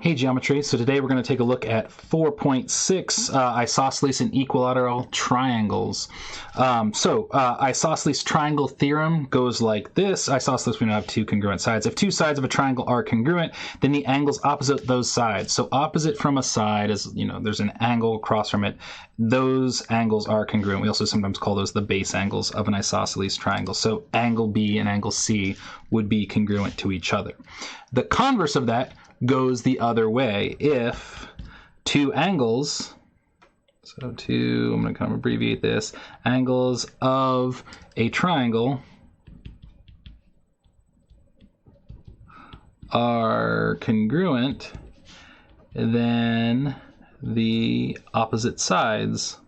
Hey Geometry, so today we're going to take a look at 4.6 isosceles and equilateral triangles. Isosceles triangle theorem goes like this. Isosceles, we know have two congruent sides. If two sides of a triangle are congruent, then the angles opposite those sides. So opposite from a side is, there's an angle across from it. Those angles are congruent. We also sometimes call those the base angles of an isosceles triangle. So angle B and angle C would be congruent to each other. The converse of that goes the other way. If two angles, I'm going to kind of abbreviate this, angles of a triangle are congruent, then the opposite sides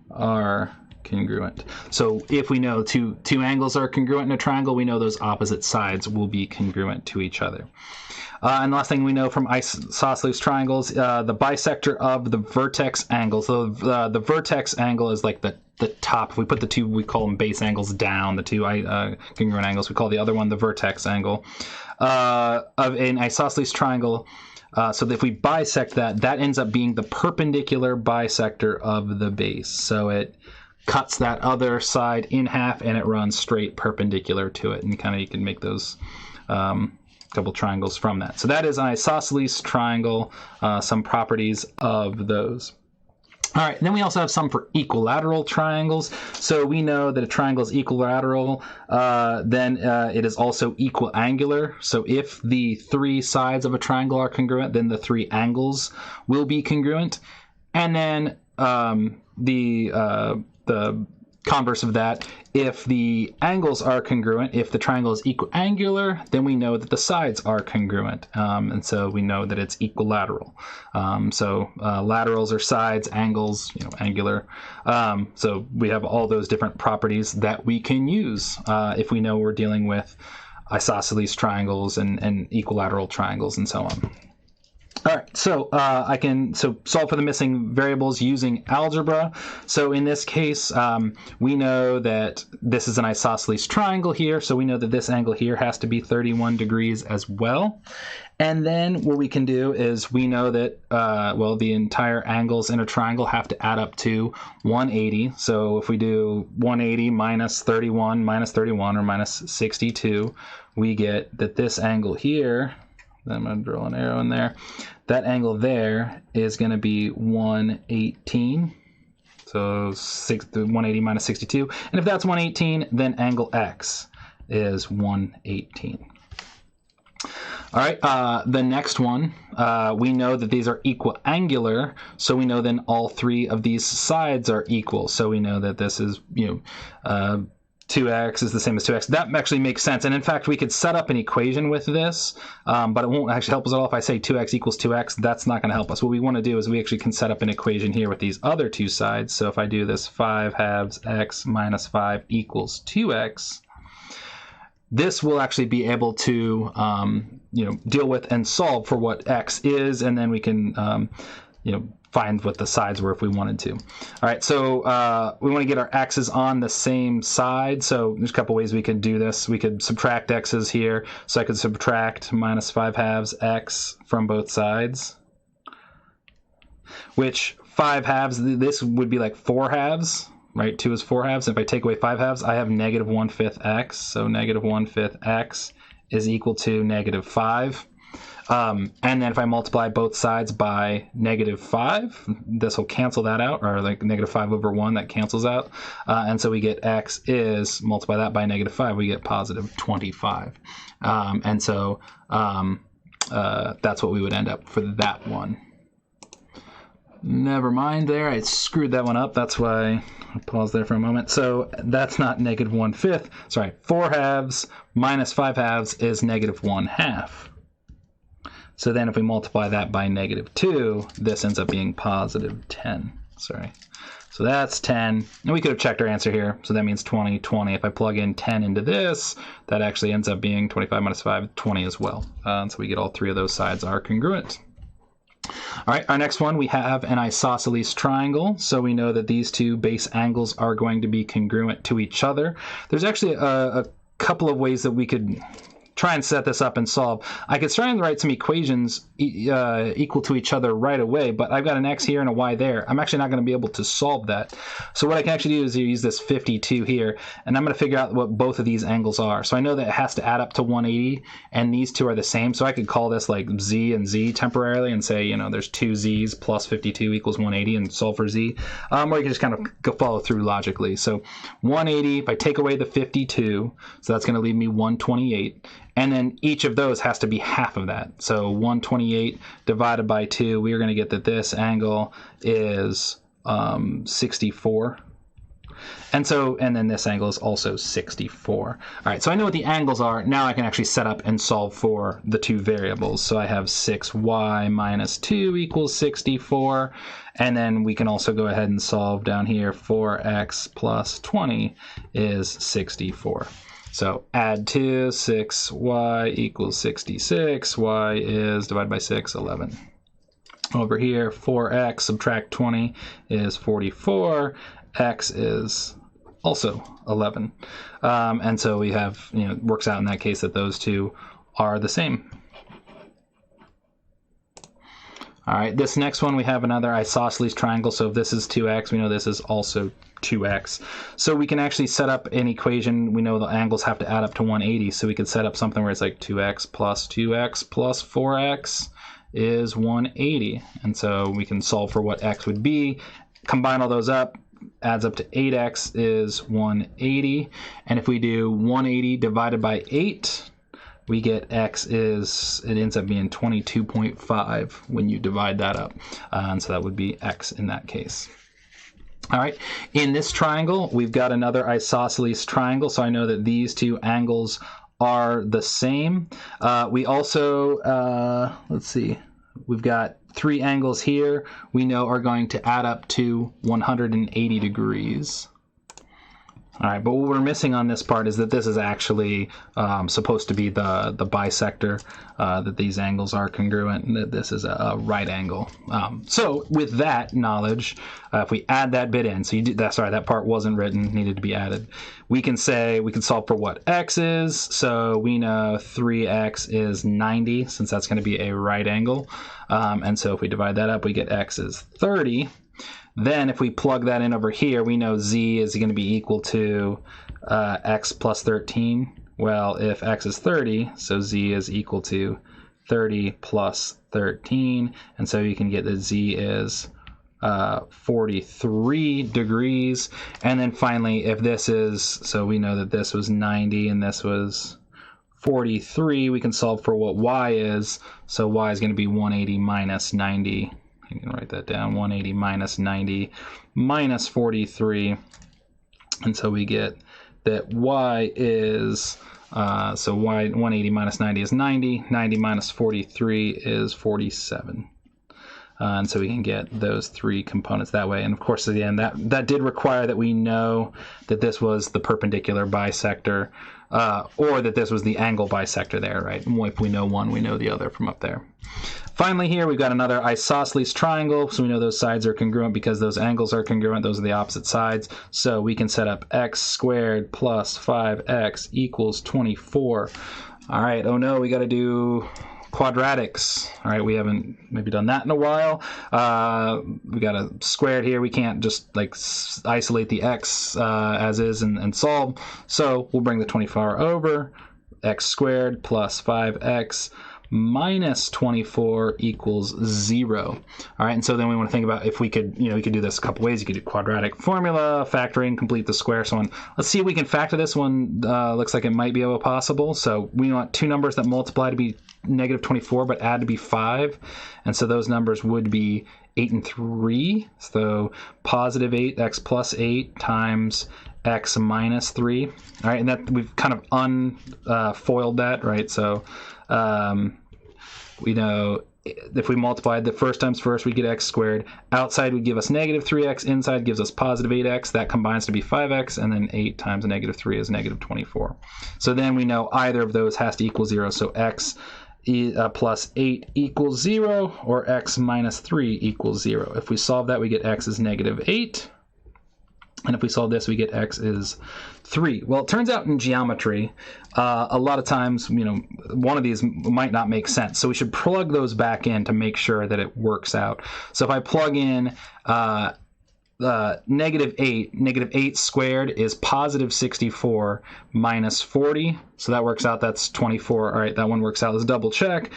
are congruent. So if we know two angles are congruent in a triangle, we know those opposite sides will be congruent to each other. And the last thing we know from isosceles triangles, the bisector of the vertex angle. So the vertex angle is like the top. If we put the two, we call them base angles down, the two congruent angles. We call the other one the vertex angle of an isosceles triangle. So if we bisect that ends up being the perpendicular bisector of the base. So it cuts that other side in half and it runs straight perpendicular to it, and you can make those couple triangles from that. So that is an isosceles triangle, some properties of those. All right, then we also have some for equilateral triangles. So we know that a triangle is equilateral, then it is also equiangular. So if the three sides of a triangle are congruent, then the three angles will be congruent. And then the converse of that, if the angles are congruent, if the triangle is equiangular, then we know that the sides are congruent, and so we know that it's equilateral. Laterals are sides, angles, angular. So we have all those different properties that we can use if we know we're dealing with isosceles triangles and equilateral triangles and so on. All right, so I can solve for the missing variables using algebra. So in this case, we know that this is an isosceles triangle here, so we know that this angle here has to be 31 degrees as well. And then what we can do is we know that, the entire angles in a triangle have to add up to 180. So if we do 180 minus 31 or minus 62, we get that this angle here, I'm going to draw an arrow in there. That angle there is going to be 118. So 180 minus 62. And if that's 118, then angle X is 118. All right, the next one, we know that these are equiangular, so we know then all three of these sides are equal. So we know that this is, 2x is the same as 2x. That actually makes sense. And in fact, we could set up an equation with this, but it won't actually help us at all if I say 2x equals 2x. That's not going to help us. What we want to do is we actually can set up an equation here with these other two sides. So if I do this 5 halves x minus 5 equals 2x, this will actually be able to deal with and solve for what x is, and then we can find what the sides were if we wanted to. All right, so we want to get our x's on the same side. So there's a couple ways we could do this. We could subtract x's here. So I could subtract minus 5 halves x from both sides, which 5 halves, this would be like 4 halves, right? 2 is 4 halves. If I take away 5 halves, I have negative 1/5 x. So negative 1/5 x is equal to negative 5. And then if I multiply both sides by negative 5, this will cancel that out, or like negative 5 over 1, that cancels out. And so we get x is, multiply that by negative 5, we get positive 25. That's what we would end up for that one. Never mind there, I screwed that one up. That's why I paused there for a moment. So that's not negative 1/5. Sorry, 4 halves minus 5 halves is negative 1/2. So then if we multiply that by negative 2, this ends up being positive 10. Sorry. So that's 10. And we could have checked our answer here. So that means 20, 20. If I plug in 10 into this, that actually ends up being 25 minus 5, 20 as well. So we get all three of those sides are congruent. All right, our next one, we have an isosceles triangle. So we know that these two base angles are going to be congruent to each other. There's actually a couple of ways that we could try and set this up and solve. I could try and write some equations equal to each other right away, but I've got an x here and a y there. I'm actually not going to be able to solve that. So what I can actually do is use this 52 here, and I'm going to figure out what both of these angles are. So I know that it has to add up to 180, and these two are the same. So I could call this like z and z temporarily and say, you know, there's two z's plus 52 equals 180 and solve for z. Or you can just kind of go follow through logically. So 180, if I take away the 52, so that's going to leave me 128. And then each of those has to be half of that. So 128 divided by 2, we are going to get that this angle is 64. And then this angle is also 64. All right, so I know what the angles are. Now I can actually set up and solve for the two variables. So I have 6y minus 2 equals 64. And then we can also go ahead and solve down here. 4x plus 20 is 64. So add 2, 6y equals 66. Y is divided by 6, 11. Over here, 4x subtract 20 is 44. X is also 11. And so we have, you know, it works out in that case that those two are the same. All right, this next one we have another isosceles triangle. So if this is 2x, we know this is also 2x. So we can actually set up an equation. We know the angles have to add up to 180. So we could set up something where it's like 2x plus 4x is 180. And so we can solve for what x would be, combine all those up, adds up to 8x is 180. And if we do 180 divided by 8, we get x is, it ends up being 22.5 when you divide that up. And so that would be x in that case. All right, in this triangle, we've got another isosceles triangle. So I know that these two angles are the same. We also, let's see, we've got 3 angles here we know are going to add up to 180 degrees. All right, but what we're missing on this part is that this is actually supposed to be the bisector, that these angles are congruent, and that this is a right angle. So with that knowledge, if we add that bit in, so you do that, sorry, that part wasn't written, needed to be added. We can say, we can solve for what x is. So we know 3x is 90, since that's going to be a right angle. And so if we divide that up, we get x is 30. Then if we plug that in over here, we know z is going to be equal to x plus 13. Well, if x is 30, so z is equal to 30 plus 13. And so you can get that z is 43 degrees. And then finally, if this is, so we know that this was 90 and this was 43, we can solve for what y is. So y is going to be 180 minus 90. You can write that down, 180 minus 90 minus 43. And so we get that y is, so y 180 minus 90 is 90, 90 minus 43 is 47. And so we can get those 3 components that way. And of course, again, that did require that we know that this was the perpendicular bisector, or that this was the angle bisector there, right? If we know one, we know the other from up there. Finally here, we've got another isosceles triangle. So we know those sides are congruent because those angles are congruent. Those are the opposite sides. So we can set up x squared plus 5x equals 24. All right, oh no, we got to do quadratics. All right, we haven't maybe done that in a while. We got a squared here. We can't just like isolate the x as is and solve. So we'll bring the 24 over. X squared plus 5x minus 24 equals 0. All right, and so then we want to think about if we could, we could do this a couple ways. You could do quadratic formula, factoring, complete the square, so on. Let's see if we can factor this one. Looks like it might be possible. So we want 2 numbers that multiply to be negative 24, but add to be 5. And so those numbers would be 8 and 3. So positive 8x plus 8 times x minus 3. All right, and that we've kind of unfoiled that, right? So we know if we multiplied the first times first, we get x squared. Outside would give us negative 3x. Inside gives us positive 8x. That combines to be 5x. And then 8 times negative 3 is negative 24. So then we know either of those has to equal 0. So x plus 8 equals 0, or x minus 3 equals 0. If we solve that, we get x is negative 8. And if we solve this, we get x is 3. Well, it turns out in geometry, a lot of times, one of these might not make sense. So we should plug those back in to make sure that it works out. So if I plug in -8 squared is positive 64 minus 40. So that works out. That's 24. All right, that one works out. Let's double check.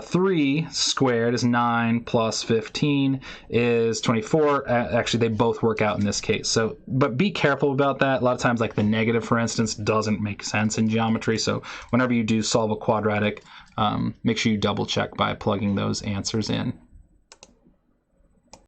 3 squared is 9 plus 15 is 24. Actually, they both work out in this case. So, but be careful about that. A lot of times, like the negative, for instance, doesn't make sense in geometry. So whenever you do solve a quadratic, make sure you double check by plugging those answers in.